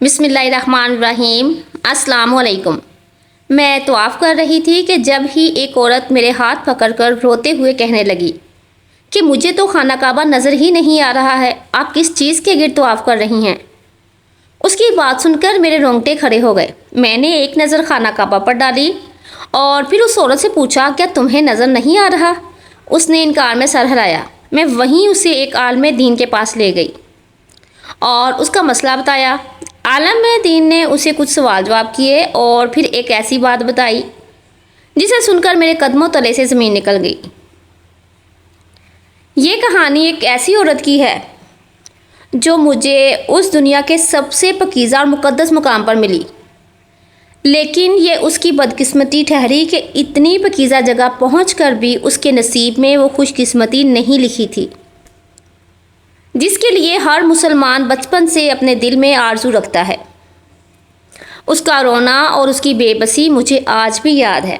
بسم اللہ الرحمن الرحیم۔ السلام علیکم۔ میں طواف کر رہی تھی کہ جب ہی ایک عورت میرے ہاتھ پکڑ کر روتے ہوئے کہنے لگی کہ مجھے تو خانہ کعبہ نظر ہی نہیں آ رہا ہے، آپ کس چیز کے گرد طواف کر رہی ہیں؟ اس کی بات سن کر میرے رونگٹے کھڑے ہو گئے۔ میں نے ایک نظر خانہ کعبہ پر ڈالی اور پھر اس عورت سے پوچھا کیا تمہیں نظر نہیں آ رہا؟ اس نے انکار میں سر ہلایا۔ میں وہیں اسے ایک عالم دین کے پاس لے گئی اور اس کا مسئلہ بتایا۔ عالم دین نے اسے کچھ سوال جواب کیے اور پھر ایک ایسی بات بتائی جسے سن کر میرے قدموں تلے سے زمین نکل گئی۔ یہ کہانی ایک ایسی عورت کی ہے جو مجھے اس دنیا کے سب سے پاکیزہ اور مقدس مقام پر ملی، لیکن یہ اس کی بدقسمتی ٹھہری کہ اتنی پاکیزہ جگہ پہنچ کر بھی اس کے نصیب میں وہ خوش قسمتی نہیں لکھی تھی جس کے لیے ہر مسلمان بچپن سے اپنے دل میں آرزو رکھتا ہے۔ اس کا رونا اور اس کی بے بسی مجھے آج بھی یاد ہے۔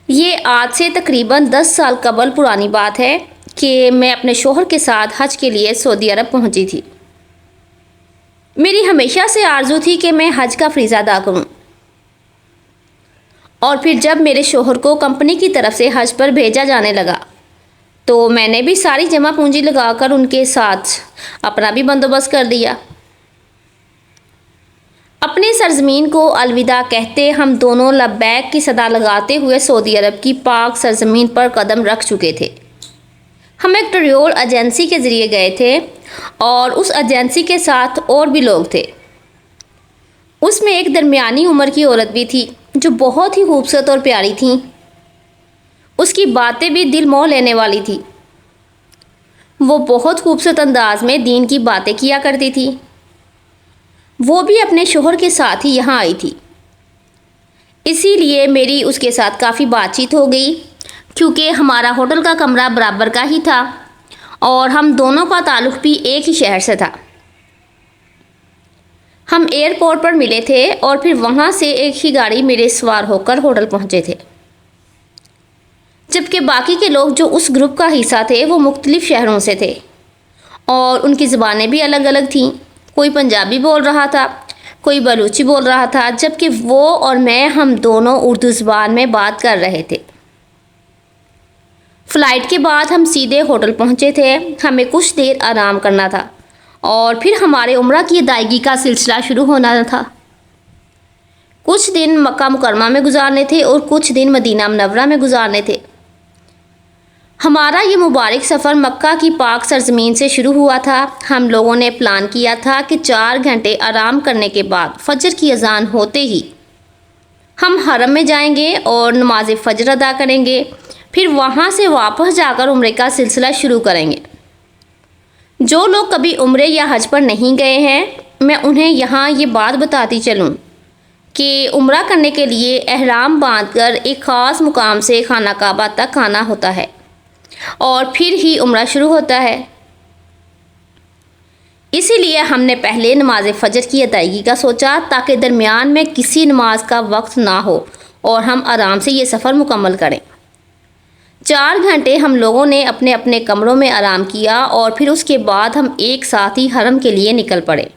یہ آج سے تقریباً 10 سال قبل پرانی بات ہے کہ میں اپنے شوہر کے ساتھ حج کے لیے سعودی عرب پہنچی تھی۔ میری ہمیشہ سے آرزو تھی کہ میں حج کا فریضہ ادا کروں، اور پھر جب میرے شوہر کو کمپنی کی طرف سے حج پر بھیجا جانے لگا تو میں نے بھی ساری جمع پونجی لگا کر ان کے ساتھ اپنا بھی بندوبست کر دیا۔ اپنی سرزمین کو الوداع کہتے ہم دونوں لبیک کی صدا لگاتے ہوئے سعودی عرب کی پاک سرزمین پر قدم رکھ چکے تھے۔ ہم ایک ٹریول ایجنسی کے ذریعے گئے تھے اور اس ایجنسی کے ساتھ اور بھی لوگ تھے۔ اس میں ایک درمیانی عمر کی عورت بھی تھی جو بہت ہی خوبصورت اور پیاری تھی۔ اس کی باتیں بھی دل موہ لینے والی تھی۔ وہ بہت خوبصورت انداز میں دین کی باتیں کیا کرتی تھی۔ وہ بھی اپنے شوہر کے ساتھ ہی یہاں آئی تھی، اسی لیے میری اس کے ساتھ کافی بات چیت ہو گئی کیونکہ ہمارا ہوٹل کا کمرہ برابر کا ہی تھا اور ہم دونوں کا تعلق بھی ایک ہی شہر سے تھا۔ ہم ایئرپورٹ پر ملے تھے اور پھر وہاں سے ایک ہی گاڑی میرے سوار ہو کر ہوٹل پہنچے تھے، جبکہ باقی کے لوگ جو اس گروپ کا حصہ تھے وہ مختلف شہروں سے تھے اور ان کی زبانیں بھی الگ الگ تھیں۔ کوئی پنجابی بول رہا تھا، کوئی بلوچی بول رہا تھا، جبکہ وہ اور میں ہم دونوں اردو زبان میں بات کر رہے تھے۔ فلائٹ کے بعد ہم سیدھے ہوٹل پہنچے تھے۔ ہمیں کچھ دیر آرام کرنا تھا اور پھر ہمارے عمرہ کی ادائیگی کا سلسلہ شروع ہونا تھا۔ کچھ دن مکہ مکرمہ میں گزارنے تھے اور کچھ دن مدینہ منورہ میں گزارنے تھے۔ ہمارا یہ مبارک سفر مکہ کی پاک سرزمین سے شروع ہوا تھا۔ ہم لوگوں نے پلان کیا تھا کہ 4 گھنٹے آرام کرنے کے بعد فجر کی اذان ہوتے ہی ہم حرم میں جائیں گے اور نماز فجر ادا کریں گے، پھر وہاں سے واپس جا کر عمرے کا سلسلہ شروع کریں گے۔ جو لوگ کبھی عمرے یا حج پر نہیں گئے ہیں، میں انہیں یہاں یہ بات بتاتی چلوں کہ عمرہ کرنے کے لیے احرام باندھ کر ایک خاص مقام سے خانہ کعبہ تک آنا ہوتا ہے اور پھر ہی عمرہ شروع ہوتا ہے۔ اسی لیے ہم نے پہلے نماز فجر کی ادائیگی کا سوچا تاکہ درمیان میں کسی نماز کا وقت نہ ہو اور ہم آرام سے یہ سفر مکمل کریں۔ 4 گھنٹے ہم لوگوں نے اپنے اپنے کمروں میں آرام کیا اور پھر اس کے بعد ہم ایک ساتھ ہی حرم کے لیے نکل پڑے۔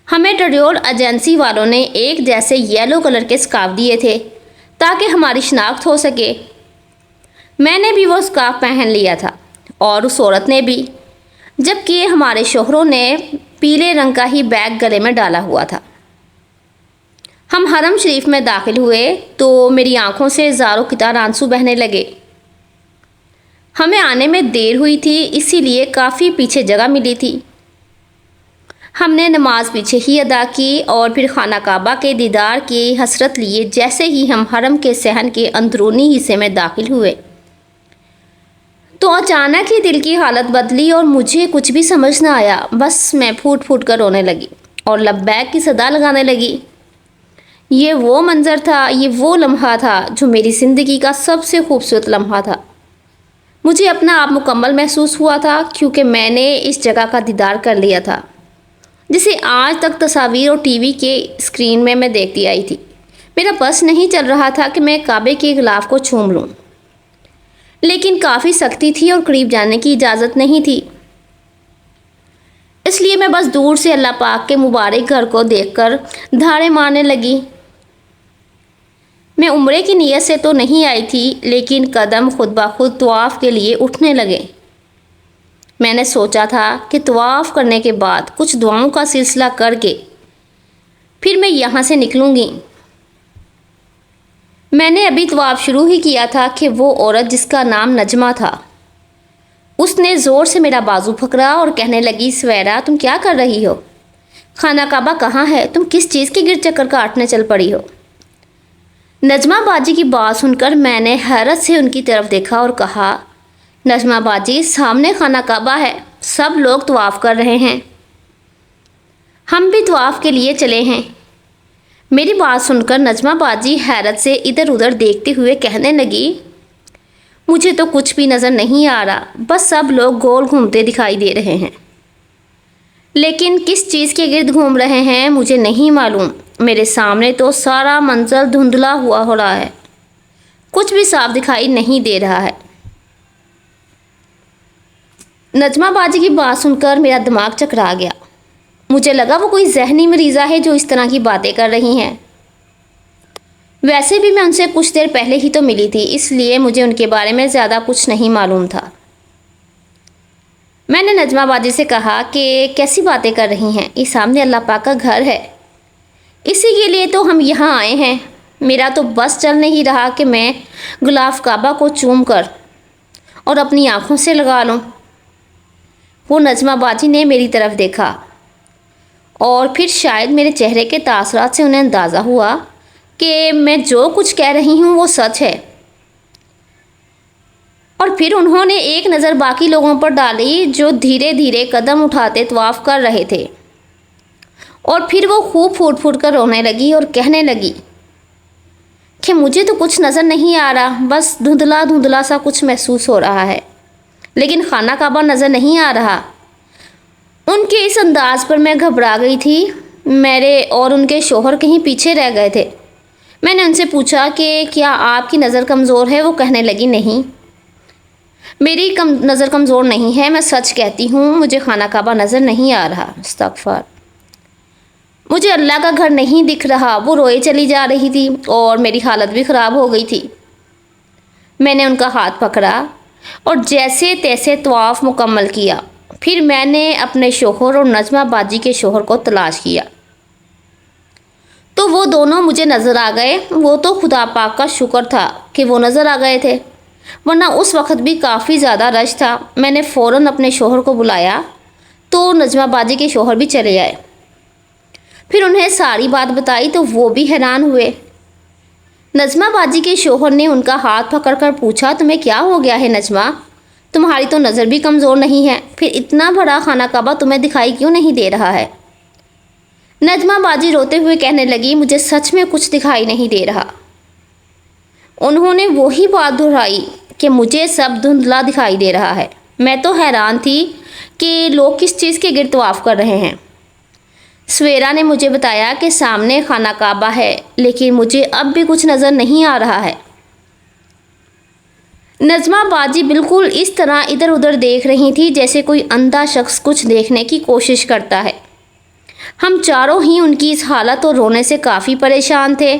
ہمیں ٹریول ایجنسی والوں نے ایک جیسے یلو کلر کے سکارف دیے تھے تاکہ ہماری شناخت ہو سکے۔ میں نے بھی وہ سکارف پہن لیا تھا اور اس عورت نے بھی، جبکہ ہمارے شوہروں نے پیلے رنگ کا ہی بیگ گلے میں ڈالا ہوا تھا۔ ہم حرم شریف میں داخل ہوئے تو میری آنکھوں سے زاروں قطار آنسو بہنے لگے۔ ہمیں آنے میں دیر ہوئی تھی، اسی لیے کافی پیچھے جگہ ملی تھی۔ ہم نے نماز پیچھے ہی ادا کی اور پھر خانہ کعبہ کے دیدار کی حسرت لیے جیسے ہی ہم حرم کے صحن کے اندرونی حصے میں داخل ہوئے تو اچانک ہی دل کی حالت بدلی اور مجھے کچھ بھی سمجھ نہ آیا۔ بس میں پھوٹ پھوٹ کر رونے لگی اور لبیک کی صدا لگانے لگی۔ یہ وہ منظر تھا، یہ وہ لمحہ تھا جو میری زندگی کا سب سے خوبصورت لمحہ تھا۔ مجھے اپنا آپ مکمل محسوس ہوا تھا کیونکہ میں نے اس جگہ کا دیدار کر لیا تھا جسے آج تک تصاویر اور ٹی وی کے اسکرین میں دیکھتی آئی تھی۔ میرا بس نہیں چل رہا تھا کہ میں کعبے کے غلاف کو چھوم لوں، لیکن کافی سختی تھی اور قریب جانے کی اجازت نہیں تھی۔ اس لیے میں بس دور سے اللہ پاک کے مبارک گھر کو دیکھ کر دھاڑے مارنے لگی۔ میں عمرے کی نیت سے تو نہیں آئی تھی، لیکن قدم خود بخود طواف کے لیے اٹھنے لگے۔ میں نے سوچا تھا کہ طواف کرنے کے بعد کچھ دعاؤں کا سلسلہ کر کے پھر میں یہاں سے نکلوں گی۔ میں نے ابھی طواف شروع ہی کیا تھا کہ وہ عورت جس کا نام نجمہ تھا، اس نے زور سے میرا بازو پکڑا اور کہنے لگی، سویرا تم کیا کر رہی ہو؟ خانہ کعبہ کہاں ہے؟ تم کس چیز کے گرد چکر کاٹنے چل پڑی ہو؟ نجمہ باجی کی بات سن کر میں نے حیرت سے ان کی طرف دیکھا اور کہا، نجمہ باجی سامنے خانہ کعبہ ہے، سب لوگ طواف کر رہے ہیں، ہم بھی طواف کے لیے چلے ہیں۔ میری بات سن کر نجمہ باجی حیرت سے ادھر ادھر دیکھتے ہوئے کہنے لگی، مجھے تو کچھ بھی نظر نہیں آ رہا، بس سب لوگ گول گھومتے دکھائی دے رہے ہیں، لیکن کس چیز کے گرد گھوم رہے ہیں مجھے نہیں معلوم۔ میرے سامنے تو سارا منظر دھندلا ہوا ہو رہا ہے، کچھ بھی صاف دکھائی نہیں دے رہا ہے۔ نجمہ باجی کی بات سن کر میرا دماغ چکرا گیا۔ مجھے لگا وہ کوئی ذہنی مریضہ ہے جو اس طرح کی باتیں کر رہی ہیں۔ ویسے بھی میں ان سے کچھ دیر پہلے ہی تو ملی تھی، اس لیے مجھے ان کے بارے میں زیادہ کچھ نہیں معلوم تھا۔ میں نے نجمہ باجی سے کہا کہ کیسی باتیں کر رہی ہیں، یہ سامنے اللہ پاک کا گھر ہے، اسی کے لیے تو ہم یہاں آئے ہیں۔ میرا تو بس چل نہیں رہا کہ میں غلاف کعبہ کو چوم کر اور اپنی آنکھوں سے لگا لوں۔ وہ نجمہ باجی نے میری طرف دیکھا اور پھر شاید میرے چہرے کے تاثرات سے انہیں اندازہ ہوا کہ میں جو کچھ کہہ رہی ہوں وہ سچ ہے، اور پھر انہوں نے ایک نظر باقی لوگوں پر ڈالی جو دھیرے دھیرے قدم اٹھاتے طواف کر رہے تھے، اور پھر وہ خوب پھوٹ پھوٹ کر رونے لگی اور کہنے لگی کہ مجھے تو کچھ نظر نہیں آ رہا، بس دھندلا دھندلا سا کچھ محسوس ہو رہا ہے، لیکن خانہ کعبہ نظر نہیں آ رہا۔ ان کے اس انداز پر میں گھبرا گئی تھی۔ میرے اور ان کے شوہر کہیں پیچھے رہ گئے تھے۔ میں نے ان سے پوچھا کہ کیا آپ کی نظر کمزور ہے؟ وہ کہنے لگی، نہیں، میری نظر کمزور نہیں ہے، میں سچ کہتی ہوں، مجھے خانہ کعبہ نظر نہیں آ رہا۔ استغفار، مجھے اللہ کا گھر نہیں دکھ رہا۔ وہ روئے چلی جا رہی تھی اور میری حالت بھی خراب ہو گئی تھی۔ میں نے ان کا ہاتھ پکڑا اور جیسے تیسے طواف مکمل کیا۔ پھر میں نے اپنے شوہر اور نجمہ باجی کے شوہر کو تلاش کیا تو وہ دونوں مجھے نظر آ گئے۔ وہ تو خدا پاک کا شکر تھا کہ وہ نظر آ گئے تھے، ورنہ اس وقت بھی کافی زیادہ رش تھا۔ میں نے فوراً اپنے شوہر کو بلایا تو نجمہ باجی کے شوہر بھی چلے آئے۔ پھر انہیں ساری بات بتائی تو وہ بھی حیران ہوئے۔ نجمہ باجی کے شوہر نے ان کا ہاتھ پکڑ کر پوچھا، تمہیں کیا ہو گیا ہے نجمہ؟ تمہاری تو نظر بھی کمزور نہیں ہے، پھر اتنا بڑا خانہ کعبہ تمہیں دکھائی کیوں نہیں دے رہا ہے؟ نجمہ باجی روتے ہوئے کہنے لگی، مجھے سچ میں کچھ دکھائی نہیں دے رہا۔ انہوں نے وہی بات دہرائی کہ مجھے سب دھندلا دکھائی دے رہا ہے۔ میں تو حیران تھی کہ لوگ کس چیز کے گرد طواف کر رہے ہیں۔ سویرا نے مجھے بتایا کہ سامنے خانہ کعبہ ہے، لیکن مجھے اب بھی کچھ نظر نہیں آ رہا ہے۔ نجمہ باجی بالکل اس طرح ادھر ادھر دیکھ رہی تھی جیسے کوئی اندھا شخص کچھ دیکھنے کی کوشش کرتا ہے۔ ہم چاروں ہی ان کی اس حالت اور رونے سے کافی پریشان تھے۔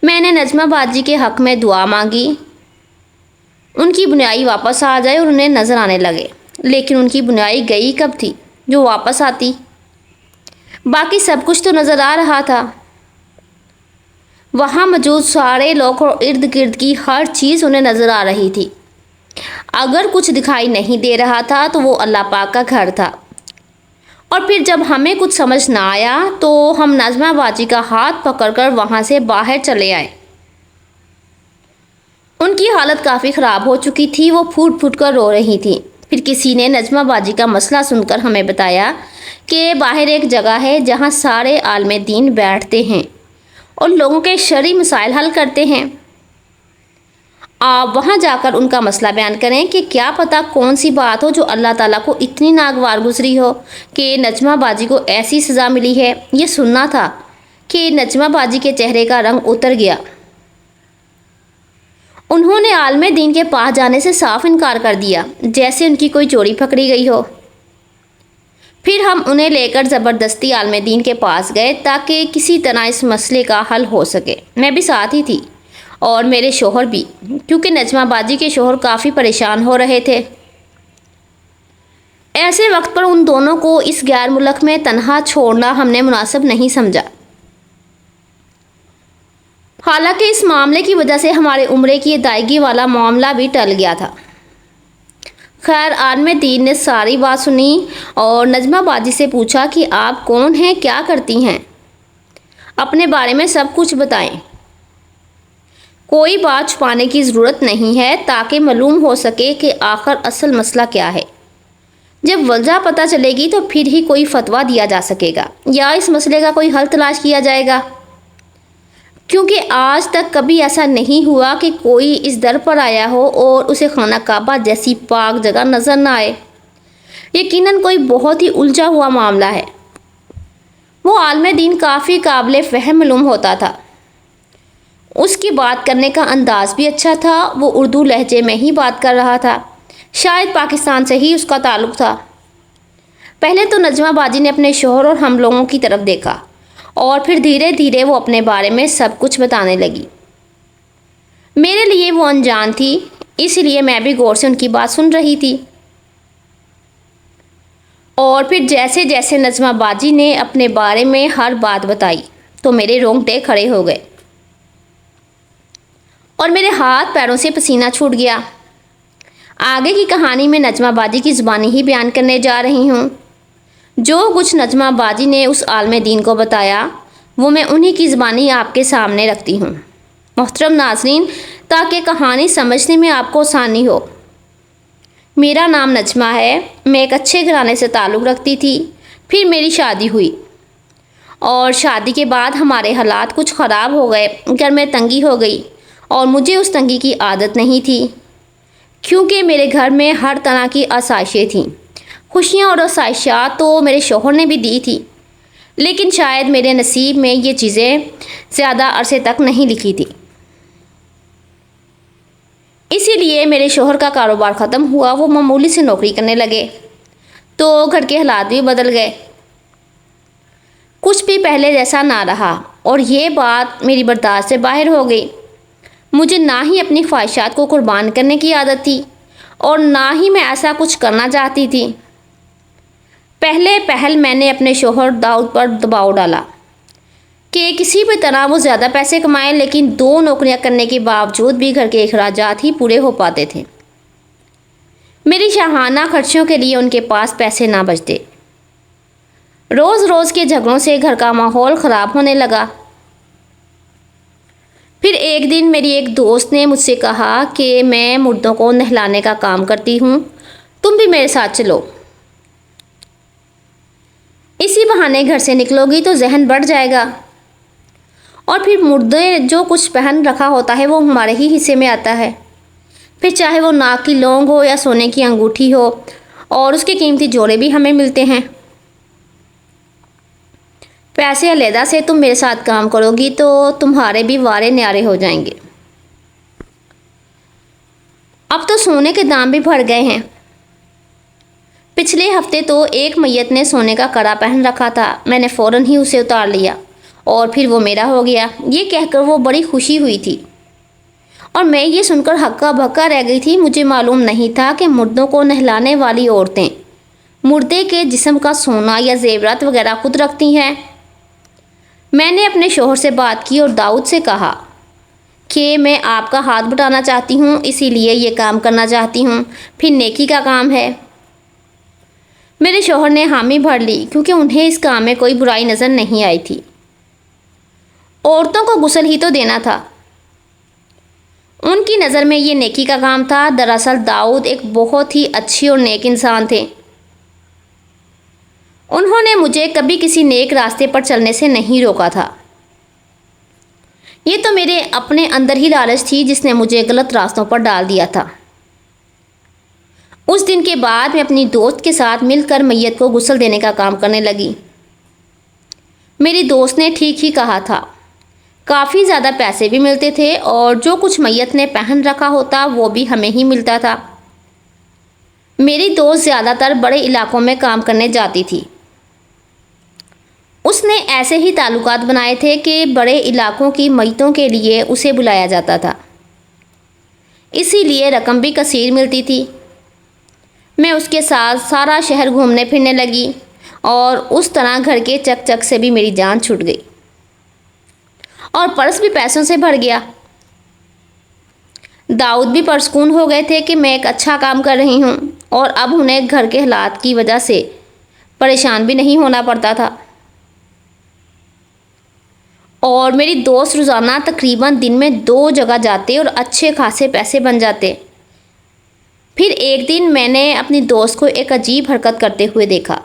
میں نے نجمہ باجی کے حق میں دعا مانگی، ان کی بینائی واپس آ جائے اور انہیں نظر آنے لگے، لیکن ان کی بینائی گئی کب تھی جو واپس آتی؟ باقی سب کچھ تو نظر آ رہا تھا۔ وہاں موجود سارے لوگ اور ارد گرد کی ہر چیز انہیں نظر آ رہی تھی۔ اگر کچھ دکھائی نہیں دے رہا تھا تو وہ اللہ پاک کا گھر تھا۔ اور پھر جب ہمیں کچھ سمجھ نہ آیا تو ہم نجمہ باجی کا ہاتھ پکڑ کر وہاں سے باہر چلے آئے۔ ان کی حالت کافی خراب ہو چکی تھی، وہ پھوٹ پھوٹ کر رو رہی تھی۔ پھر کسی نے نجمہ باجی کا مسئلہ سن کر ہمیں بتایا کہ باہر ایک جگہ ہے جہاں سارے عالم دین بیٹھتے ہیں اور لوگوں کے شرعی مسائل حل کرتے ہیں۔ آپ وہاں جا کر ان کا مسئلہ بیان کریں کہ کیا پتہ کون سی بات ہو جو اللہ تعالیٰ کو اتنی ناگوار گزری ہو کہ نجمہ باجی کو ایسی سزا ملی ہے۔ یہ سننا تھا کہ نجمہ باجی کے چہرے کا رنگ اتر گیا۔ انہوں نے عالم دین کے پاس جانے سے صاف انکار کر دیا، جیسے ان کی کوئی چوری پکڑی گئی ہو۔ پھر ہم انہیں لے کر زبردستی عالم دین کے پاس گئے تاکہ کسی طرح اس مسئلے کا حل ہو سکے۔ میں بھی ساتھ ہی تھی اور میرے شوہر بھی، کیونکہ نجمہ باجی کے شوہر کافی پریشان ہو رہے تھے۔ ایسے وقت پر ان دونوں کو اس غیر ملک میں تنہا چھوڑنا ہم نے مناسب نہیں سمجھا۔ حالانکہ اس معاملے کی وجہ سے ہمارے عمرے کی ادائیگی والا معاملہ بھی ٹل گیا تھا۔ خیر، عالم دین نے ساری بات سنی اور نجمہ باجی سے پوچھا کہ آپ کون ہیں، کیا کرتی ہیں، اپنے بارے میں سب کچھ بتائیں۔ کوئی بات چھپانے کی ضرورت نہیں ہے تاکہ معلوم ہو سکے کہ آخر اصل مسئلہ کیا ہے۔ جب وجہ پتہ چلے گی تو پھر ہی کوئی فتویٰ دیا جا سکے گا یا اس مسئلے کا کوئی حل تلاش کیا جائے گا، کیونکہ آج تک کبھی ایسا نہیں ہوا کہ کوئی اس در پر آیا ہو اور اسے خانہ کعبہ جیسی پاک جگہ نظر نہ آئے۔ یقیناً کوئی بہت ہی الجھا ہوا معاملہ ہے۔ وہ عالم دین کافی قابل فہم معلوم ہوتا تھا۔ اس کی بات کرنے کا انداز بھی اچھا تھا، وہ اردو لہجے میں ہی بات کر رہا تھا، شاید پاکستان سے ہی اس کا تعلق تھا۔ پہلے تو نجمہ باجی نے اپنے شوہر اور ہم لوگوں کی طرف دیکھا اور پھر دھیرے دھیرے وہ اپنے بارے میں سب کچھ بتانے لگی۔ میرے لیے وہ انجان تھی، اس لیے میں بھی غور سے ان کی بات سن رہی تھی۔ اور پھر جیسے جیسے نجمہ باجی نے اپنے بارے میں ہر بات بتائی تو میرے رونگٹے کھڑے ہو گئے اور میرے ہاتھ پیروں سے پسینہ چھوٹ گیا۔ آگے کی کہانی میں نجمہ باجی کی زبانی ہی بیان کرنے جا رہی ہوں۔ جو کچھ نجمہ باجی نے اس عالم دین کو بتایا وہ میں انہی کی زبانی آپ کے سامنے رکھتی ہوں، محترم ناظرین، تاکہ کہانی سمجھنے میں آپ کو آسانی ہو۔ میرا نام نجمہ ہے، میں ایک اچھے گھرانے سے تعلق رکھتی تھی۔ پھر میری شادی ہوئی اور شادی کے بعد ہمارے حالات کچھ خراب ہو گئے، گھر میں تنگی ہو گئی اور مجھے اس تنگی کی عادت نہیں تھی، کیونکہ میرے گھر میں ہر طرح کی آسائشیں تھیں۔ خوشیاں اور آسائشات تو میرے شوہر نے بھی دی تھی، لیکن شاید میرے نصیب میں یہ چیزیں زیادہ عرصے تک نہیں لکھی تھی۔ اسی لیے میرے شوہر کا کاروبار ختم ہوا، وہ معمولی سے نوکری کرنے لگے تو گھر کے حالات بھی بدل گئے، کچھ بھی پہلے جیسا نہ رہا اور یہ بات میری برداشت سے باہر ہو گئی۔ مجھے نہ ہی اپنی خواہشات کو قربان کرنے کی عادت تھی اور نہ ہی میں ایسا کچھ کرنا چاہتی تھی۔ پہل میں نے اپنے شوہر داؤد پر دباؤ ڈالا کہ کسی بھی طرح وہ زیادہ پیسے کمائیں، لیکن 2 نوکریاں کرنے کے باوجود بھی گھر کے اخراجات ہی پورے ہو پاتے تھے۔ میری شاہانہ خرچوں کے لیے ان کے پاس پیسے نہ بچتے۔ روز روز کے جھگڑوں سے گھر کا ماحول خراب ہونے لگا۔ پھر ایک دن میری ایک دوست نے مجھ سے کہا کہ میں مردوں کو نہلانے کا کام کرتی ہوں، تم بھی میرے ساتھ چلو، اسی بہانے گھر سے نکلو گی تو ذہن بڑھ جائے گا، اور پھر مردے جو کچھ پہن رکھا ہوتا ہے وہ ہمارے ہی حصے میں آتا ہے، پھر چاہے وہ ناک کی لونگ ہو یا سونے کی انگوٹھی ہو، اور اس کے قیمتی جوڑے بھی ہمیں ملتے ہیں۔ پیسے علیحدہ سے تم میرے ساتھ کام کرو گی تو تمہارے بھی وارے نیارے ہو جائیں گے۔ اب تو سونے کے دام بھی بڑھ گئے ہیں۔ پچھلے ہفتے تو ایک میت نے سونے کا کڑا پہن رکھا تھا، میں نے فوراً ہی اسے اتار لیا اور پھر وہ میرا ہو گیا۔ یہ کہہ کر وہ بڑی خوشی ہوئی تھی اور میں یہ سن کر ہکا بکا رہ گئی تھی۔ مجھے معلوم نہیں تھا کہ مردوں کو نہلانے والی عورتیں مردے کے جسم کا سونا یا زیورات وغیرہ خود رکھتی ہیں۔ میں نے اپنے شوہر سے بات کی اور داؤد سے کہا کہ میں آپ کا ہاتھ بٹانا چاہتی ہوں، اسی لیے یہ کام کرنا چاہتی ہوں، پھر نیکی کا کام ہے۔ میرے شوہر نے حامی بھر لی، کیونکہ انہیں اس کام میں کوئی برائی نظر نہیں آئی تھی۔ عورتوں کو غسل ہی تو دینا تھا، ان کی نظر میں یہ نیکی کا کام تھا۔ دراصل داؤد ایک بہت ہی اچھی اور نیک انسان تھے۔ انہوں نے مجھے کبھی کسی نیک راستے پر چلنے سے نہیں روکا تھا۔ یہ تو میرے اپنے اندر ہی لالچ تھی جس نے مجھے غلط راستوں پر ڈال دیا تھا۔ اس دن کے بعد میں اپنی دوست کے ساتھ مل کر میت کو غسل دینے کا کام کرنے لگی۔ میری دوست نے ٹھیک ہی کہا تھا، کافی زیادہ پیسے بھی ملتے تھے اور جو کچھ میت نے پہن رکھا ہوتا وہ بھی ہمیں ہی ملتا تھا۔ میری دوست زیادہ تر بڑے علاقوں میں کام کرنے جاتی تھی اس نے ایسے ہی تعلقات بنائے تھے کہ بڑے علاقوں کی میتوں کے لیے اسے بلایا جاتا تھا، اسی لیے رقم بھی کثیر ملتی تھی۔ میں اس کے ساتھ سارا شہر گھومنے پھرنے لگی اور اس طرح گھر کے چک چک سے بھی میری جان چھوٹ گئی اور پرس بھی پیسوں سے بھر گیا۔ داؤد بھی پرسکون ہو گئے تھے کہ میں ایک اچھا کام کر رہی ہوں اور اب انہیں گھر کے حالات کی وجہ سے پریشان بھی نہیں ہونا پڑتا تھا۔ اور میری دوست روزانہ تقریباً دن میں 2 جگہ جاتے اور اچھے خاصے پیسے بن جاتے۔ پھر ایک دن میں نے اپنی دوست کو ایک عجیب حرکت کرتے ہوئے دیکھا۔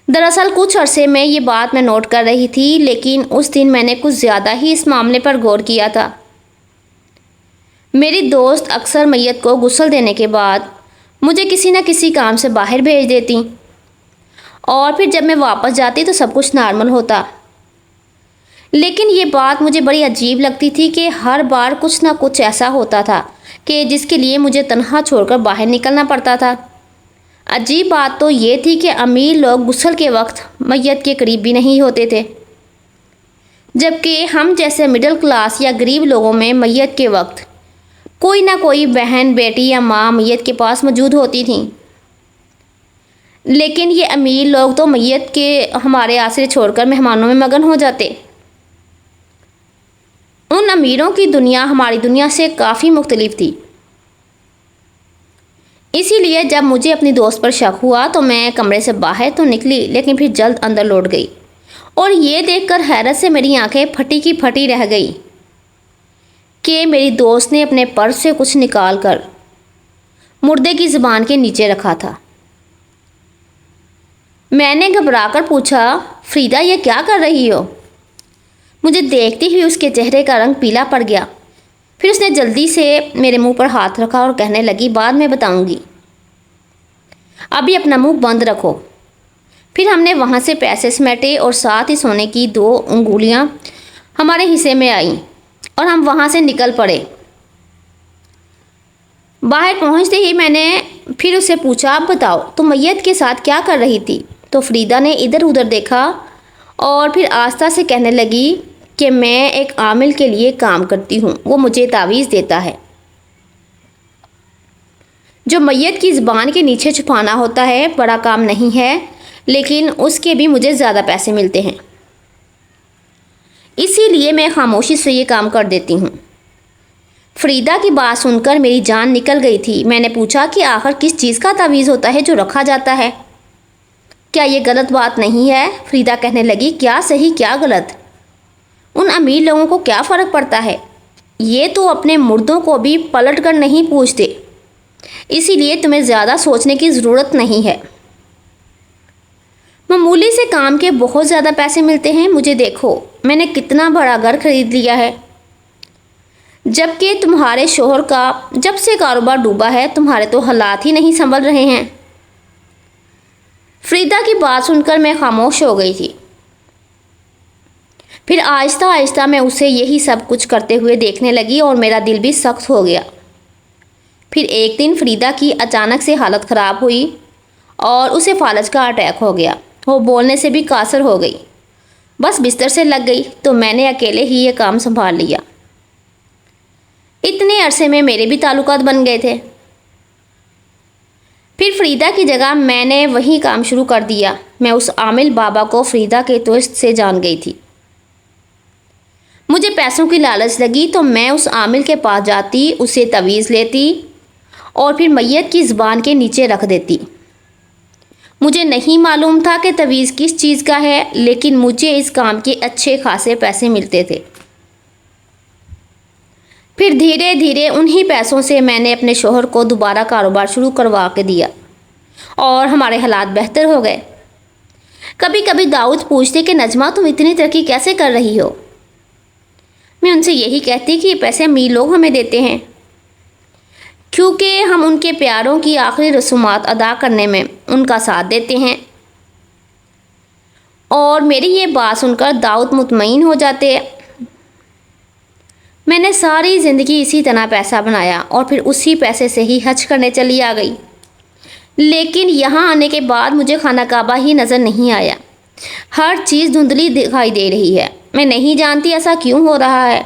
دراصل کچھ عرصے میں یہ بات میں نوٹ کر رہی تھی، لیکن اس دن میں نے کچھ زیادہ ہی اس معاملے پر غور کیا تھا۔ میری دوست اکثر میت کو غسل دینے کے بعد مجھے کسی نہ کسی کام سے باہر بھیج دیتی اور پھر جب میں واپس جاتی تو سب کچھ نارمل ہوتا، لیکن یہ بات مجھے بڑی عجیب لگتی تھی کہ ہر بار کچھ نہ کچھ ایسا ہوتا تھا کہ جس کے لیے مجھے تنہا چھوڑ کر باہر نکلنا پڑتا تھا۔ عجیب بات تو یہ تھی کہ امیر لوگ غسل کے وقت میت کے قریب بھی نہیں ہوتے تھے، جبکہ ہم جیسے مڈل کلاس یا غریب لوگوں میں میت کے وقت کوئی نہ کوئی بہن، بیٹی یا ماں میت کے پاس موجود ہوتی تھیں۔ لیکن یہ امیر لوگ تو میت کے ہمارے آسرے چھوڑ کر مہمانوں میں مگن ہو جاتے۔ ان امیروں کی دنیا ہماری دنیا سے کافی مختلف تھی۔ اسی لیے جب مجھے اپنی دوست پر شک ہوا تو میں کمرے سے باہر تو نکلی، لیکن پھر جلد اندر لوٹ گئی اور یہ دیکھ کر حیرت سے میری آنکھیں پھٹی کی پھٹی رہ گئی کہ میری دوست نے اپنے پرس سے کچھ نکال کر مردے کی زبان کے نیچے رکھا تھا۔ میں نے گھبرا کر پوچھا، فریدہ یہ کیا کر رہی ہو؟ مجھے دیکھتی ہوئی اس کے چہرے کا رنگ پیلا پڑ گیا۔ پھر اس نے جلدی سے میرے منہ پر ہاتھ رکھا اور کہنے لگی، بعد میں بتاؤں گی، ابھی اپنا منہ بند رکھو۔ پھر ہم نے وہاں سے پیسے سمیٹے اور ساتھ ہی سونے کی 2 انگولیاں ہمارے حصے میں آئیں اور ہم وہاں سے نکل پڑے۔ باہر پہنچتے ہی میں نے پھر اسے پوچھا، اب بتاؤ تم میت کے ساتھ کیا کر رہی تھی؟ تو فریدہ نے ادھر ادھر دیکھا اور پھر آہستہ سے کہنے لگی کہ میں ایک عامل کے لیے کام کرتی ہوں، وہ مجھے تعویذ دیتا ہے جو میت کی زبان کے نیچے چھپانا ہوتا ہے۔ بڑا کام نہیں ہے، لیکن اس کے بھی مجھے زیادہ پیسے ملتے ہیں، اسی لیے میں خاموشی سے یہ کام کر دیتی ہوں۔ فریدہ کی بات سن کر میری جان نکل گئی تھی۔ میں نے پوچھا کہ آخر کس چیز کا تعویذ ہوتا ہے جو رکھا جاتا ہے؟ کیا یہ غلط بات نہیں ہے؟ فریدہ کہنے لگی، کیا صحیح کیا غلط؟ ان امیر لوگوں کو کیا فرق پڑتا ہے؟ یہ تو اپنے مردوں کو بھی پلٹ کر نہیں پوچھتے، اسی لیے تمہیں زیادہ سوچنے کی ضرورت نہیں ہے۔ معمولی سے کام کے بہت زیادہ پیسے ملتے ہیں۔ مجھے دیکھو، میں نے کتنا بڑا گھر خرید لیا ہے، جبکہ تمہارے شوہر کا جب سے کاروبار ڈوبا ہے تمہارے تو حالات ہی نہیں سنبھل رہے ہیں۔ فریدہ کی بات سن کر میں خاموش ہو گئی تھی۔ پھر آہستہ آہستہ میں اسے یہی سب کچھ کرتے ہوئے دیکھنے لگی اور میرا دل بھی سخت ہو گیا۔ پھر ایک دن فریدہ کی اچانک سے حالت خراب ہوئی اور اسے فالج کا اٹیک ہو گیا۔ وہ بولنے سے بھی قاصر ہو گئی، بس بستر سے لگ گئی تو میں نے اکیلے ہی یہ کام سنبھال لیا۔ اتنے عرصے میں میرے بھی تعلقات بن گئے تھے۔ پھر فریدہ کی جگہ میں نے وہی کام شروع کر دیا۔ میں اس عامل بابا کو فریدہ کے توست سے جان گئی تھی۔ مجھے پیسوں کی لالچ لگی تو میں اس عامل کے پاس جاتی، اسے تعویذ لیتی اور پھر میت کی زبان کے نیچے رکھ دیتی۔ مجھے نہیں معلوم تھا کہ تعویذ کس چیز کا ہے، لیکن مجھے اس کام کے اچھے خاصے پیسے ملتے تھے۔ پھر دھیرے دھیرے انہی پیسوں سے میں نے اپنے شوہر کو دوبارہ کاروبار شروع کروا کے دیا اور ہمارے حالات بہتر ہو گئے۔ کبھی کبھی داؤد پوچھتے کہ نجمہ تم اتنی ترقی کیسے کر رہی ہو؟ میں ان سے یہی کہتی کہ یہ پیسے امیر لوگ ہمیں دیتے ہیں، کیونکہ ہم ان کے پیاروں کی آخری رسومات ادا کرنے میں ان کا ساتھ دیتے ہیں۔ اور میری یہ بات سن کر داؤد مطمئن ہو جاتے۔ میں نے ساری زندگی اسی طرح پیسہ بنایا اور پھر اسی پیسے سے ہی حج کرنے چلی آ گئی، لیکن یہاں آنے کے بعد مجھے خانہ کعبہ ہی نظر نہیں آیا۔ ہر چیز دھندلی دکھائی دے رہی ہے۔ میں نہیں جانتی ایسا کیوں ہو رہا ہے،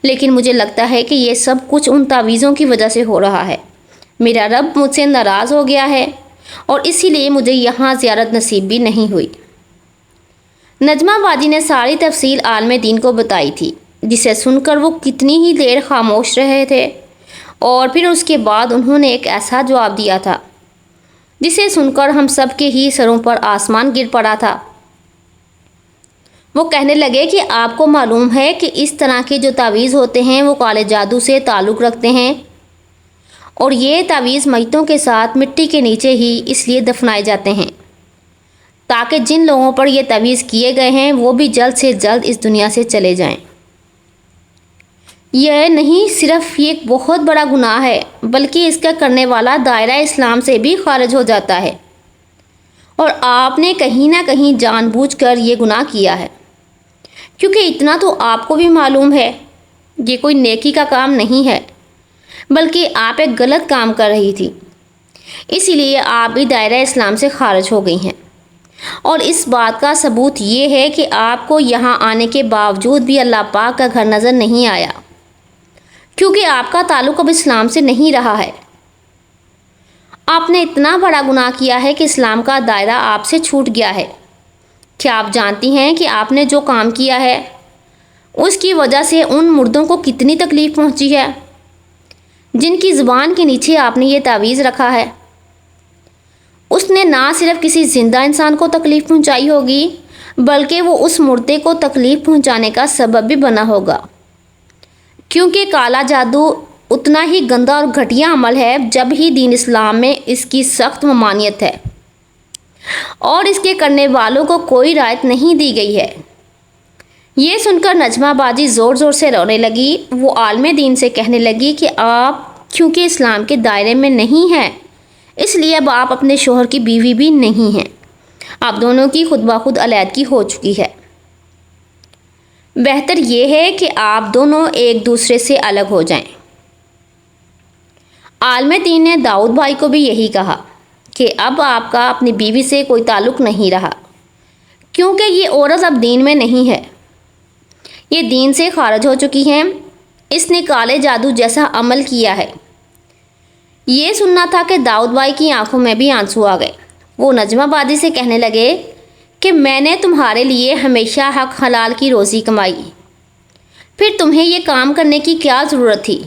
لیکن مجھے لگتا ہے کہ یہ سب کچھ ان تعویذوں کی وجہ سے ہو رہا ہے۔ میرا رب مجھ سے ناراض ہو گیا ہے اور اسی لیے مجھے یہاں زیارت نصیب بھی نہیں ہوئی۔ نجمہ باجی نے ساری تفصیل عالم دین کو بتائی تھی، جسے سن کر وہ کتنی ہی دیر خاموش رہے تھے، اور پھر اس کے بعد انہوں نے ایک ایسا جواب دیا تھا جسے سن کر ہم سب کے ہی سروں پر آسمان گر پڑا تھا۔ وہ کہنے لگے کہ آپ کو معلوم ہے کہ اس طرح کے جو تعویذ ہوتے ہیں وہ کالے جادو سے تعلق رکھتے ہیں، اور یہ تعویذ میتوں کے ساتھ مٹی کے نیچے ہی اس لیے دفنائے جاتے ہیں تاکہ جن لوگوں پر یہ تعویذ کیے گئے ہیں وہ بھی جلد سے جلد اس دنیا سے چلے جائیں۔ یہ نہیں صرف یہ ایک بہت بڑا گناہ ہے، بلکہ اس کا کرنے والا دائرہ اسلام سے بھی خارج ہو جاتا ہے، اور آپ نے کہیں نہ کہیں جان بوجھ کر یہ گناہ کیا ہے، کیونکہ اتنا تو آپ کو بھی معلوم ہے یہ کوئی نیکی کا کام نہیں ہے، بلکہ آپ ایک غلط کام کر رہی تھی، اسی لیے آپ بھی دائرہ اسلام سے خارج ہو گئی ہیں۔ اور اس بات کا ثبوت یہ ہے کہ آپ کو یہاں آنے کے باوجود بھی اللہ پاک کا گھر نظر نہیں آیا، کیونکہ آپ کا تعلق اب اسلام سے نہیں رہا ہے۔ آپ نے اتنا بڑا گناہ کیا ہے کہ اسلام کا دائرہ آپ سے چھوٹ گیا ہے۔ کیا آپ جانتی ہیں کہ آپ نے جو کام کیا ہے اس کی وجہ سے ان مردوں کو کتنی تکلیف پہنچی ہے جن کی زبان کے نیچے آپ نے یہ تعویذ رکھا ہے؟ اس نے نہ صرف کسی زندہ انسان کو تکلیف پہنچائی ہوگی، بلکہ وہ اس مردے کو تکلیف پہنچانے کا سبب بھی بنا ہوگا، کیونکہ کالا جادو اتنا ہی گندا اور گھٹیا عمل ہے جب ہی دین اسلام میں اس کی سخت ممانعت ہے، اور اس کے کرنے والوں کو کوئی رعایت نہیں دی گئی ہے۔ یہ سن کر نجمہ باجی زور زور سے رونے لگی۔ وہ عالم دین سے کہنے لگی کہ آپ کیونکہ اسلام کے دائرے میں نہیں ہیں، اس لیے اب آپ اپنے شوہر کی بیوی بھی نہیں ہیں، آپ دونوں کی خود بخود علیحدگی ہو چکی ہے۔ بہتر یہ ہے کہ آپ دونوں ایک دوسرے سے الگ ہو جائیں۔ عالم دین نے داؤد بھائی کو بھی یہی کہا کہ اب آپ کا اپنی بیوی سے کوئی تعلق نہیں رہا، کیونکہ یہ عورت اب دین میں نہیں ہے، یہ دین سے خارج ہو چکی ہیں، اس نے کالے جادو جیسا عمل کیا ہے۔ یہ سننا تھا کہ داؤد بھائی کی آنکھوں میں بھی آنسو آ گئے۔ وہ نجمہ باجی سے کہنے لگے کہ میں نے تمہارے لیے ہمیشہ حق حلال کی روزی کمائی، پھر تمہیں یہ کام کرنے کی کیا ضرورت تھی؟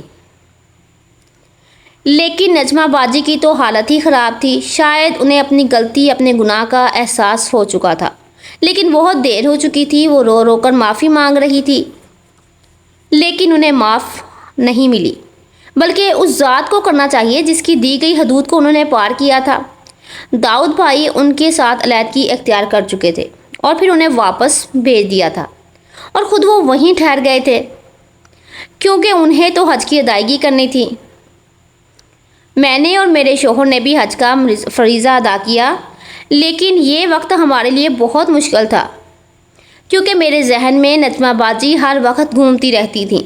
لیکن نجمہ باجی کی تو حالت ہی خراب تھی، شاید انہیں اپنی غلطی، اپنے گناہ کا احساس ہو چکا تھا، لیکن بہت دیر ہو چکی تھی۔ وہ رو رو کر معافی مانگ رہی تھی، لیکن انہیں معاف نہیں ملی، بلکہ اس ذات کو کرنا چاہیے جس کی دی گئی حدود کو انہوں نے پار کیا تھا۔ داؤد بھائی ان کے ساتھ علیحدگی اختیار کر چکے تھے اور پھر انہیں واپس بھیج دیا تھا، اور خود وہ وہیں ٹھہر گئے تھے، کیونکہ انہیں تو حج کی ادائیگی کرنی تھی۔ میں نے اور میرے شوہر نے بھی حج کا فریضہ ادا کیا، لیکن یہ وقت ہمارے لیے بہت مشکل تھا، کیونکہ میرے ذہن میں نجمہ باجی ہر وقت گھومتی رہتی تھیں۔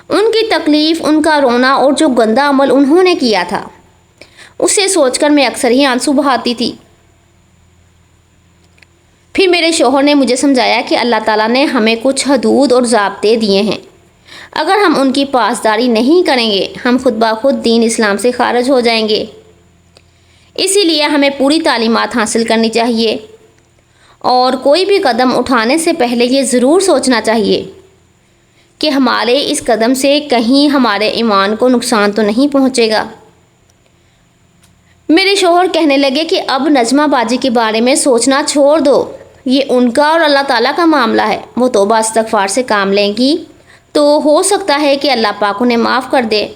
ان کی تکلیف، ان کا رونا اور جو گندا عمل انہوں نے کیا تھا، اسے سوچ کر میں اکثر ہی آنسو بہاتی تھی۔ پھر میرے شوہر نے مجھے سمجھایا کہ اللہ تعالیٰ نے ہمیں کچھ حدود اور ضابطے دیے ہیں، اگر ہم ان کی پاسداری نہیں کریں گے ہم خود بخود دین اسلام سے خارج ہو جائیں گے۔ اسی لیے ہمیں پوری تعلیمات حاصل کرنی چاہیے، اور کوئی بھی قدم اٹھانے سے پہلے یہ ضرور سوچنا چاہیے کہ ہمارے اس قدم سے کہیں ہمارے ایمان کو نقصان تو نہیں پہنچے گا۔ میرے شوہر کہنے لگے کہ اب نجمہ باجی کے بارے میں سوچنا چھوڑ دو، یہ ان کا اور اللہ تعالیٰ کا معاملہ ہے، وہ توبہ استغفار سے کام لیں گی تو ہو سکتا ہے کہ اللہ پاک انہیں معاف کر دے۔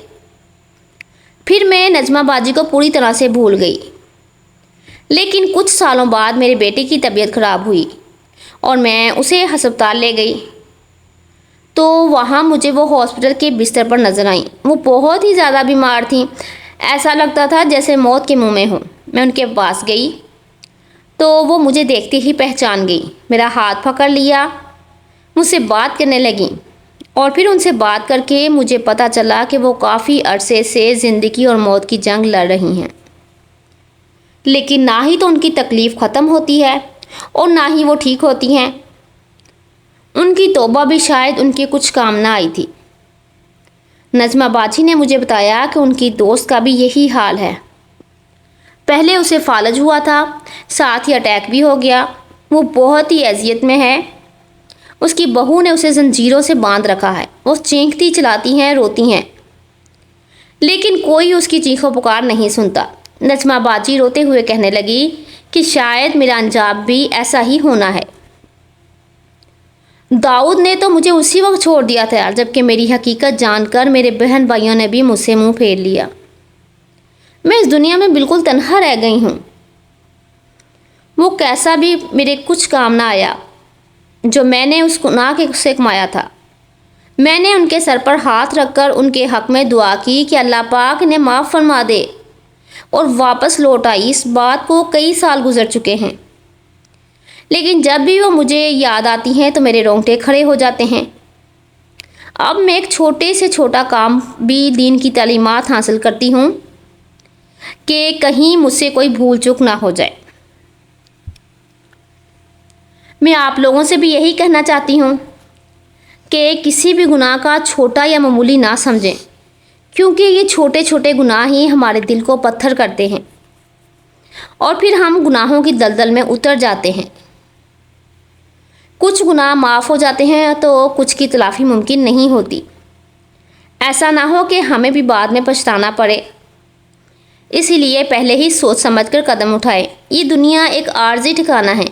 پھر میں نجمہ باجی کو پوری طرح سے بھول گئی، لیکن کچھ سالوں بعد میرے بیٹے کی طبیعت خراب ہوئی اور میں اسے ہسپتال لے گئی، تو وہاں مجھے وہ ہاسپٹل کے بستر پر نظر آئیں۔ وہ بہت ہی زیادہ بیمار تھیں، ایسا لگتا تھا جیسے موت کے منہ میں ہوں۔ میں ان کے پاس گئی تو وہ مجھے دیکھتے ہی پہچان گئی، میرا ہاتھ پکڑ لیا، مجھ سے بات کرنے لگیں، اور پھر ان سے بات کر کے مجھے پتہ چلا کہ وہ کافی عرصے سے زندگی اور موت کی جنگ لڑ رہی ہیں، لیکن نہ ہی تو ان کی تکلیف ختم ہوتی ہے اور نہ ہی وہ ٹھیک ہوتی ہیں۔ ان کی توبہ بھی شاید ان کے کچھ کام نہ آئی تھی۔ نجمہ باجی نے مجھے بتایا کہ ان کی دوست کا بھی یہی حال ہے۔ پہلے اسے فالج ہوا تھا، ساتھ ہی اٹیک بھی ہو گیا۔ وہ بہت ہی اذیت میں ہے۔ اس کی بہو نے اسے زنجیروں سے باندھ رکھا ہے۔ وہ چینکتی چلاتی ہیں، روتی ہیں، لیکن کوئی اس کی چیخوں پکار نہیں سنتا۔ نجمہ باجی روتے ہوئے کہنے لگی کہ شاید میرا انجام بھی ایسا ہی ہونا ہے۔ داؤد نے تو مجھے اسی وقت چھوڑ دیا تھا، جبکہ میری حقیقت جان کر میرے بہن بھائیوں نے بھی مجھ سے منہ پھیر لیا۔ میں اس دنیا میں بالکل تنہا رہ گئی ہوں۔ وہ کیسا بھی میرے کچھ کام نہ آیا جو میں نے اس گناہ سے کمایا تھا۔ میں نے ان کے سر پر ہاتھ رکھ کر ان کے حق میں دعا کی کہ اللہ پاک انہیں معاف فرما دے، اور واپس لوٹ آئی۔ اس بات کو کئی سال گزر چکے ہیں، لیکن جب بھی وہ مجھے یاد آتی ہیں تو میرے رونگٹے کھڑے ہو جاتے ہیں۔ اب میں ایک چھوٹے سے چھوٹا کام بھی دین کی تعلیمات حاصل کرتی ہوں کہ کہیں مجھ سے کوئی بھول چوک نہ ہو جائے۔ میں آپ لوگوں سے بھی یہی کہنا چاہتی ہوں کہ کسی بھی گناہ کا چھوٹا یا معمولی نہ سمجھیں، کیونکہ یہ چھوٹے چھوٹے گناہ ہی ہمارے دل کو پتھر کرتے ہیں، اور پھر ہم گناہوں کی دلدل میں اتر جاتے ہیں۔ کچھ گناہ معاف ہو جاتے ہیں تو کچھ کی تلافی ممکن نہیں ہوتی۔ ایسا نہ ہو کہ ہمیں بھی بعد میں پچھتانا پڑے۔ اسی لیے پہلے ہی سوچ سمجھ کر قدم اٹھائیں۔ یہ دنیا ایک عارضی ٹھکانہ ہے۔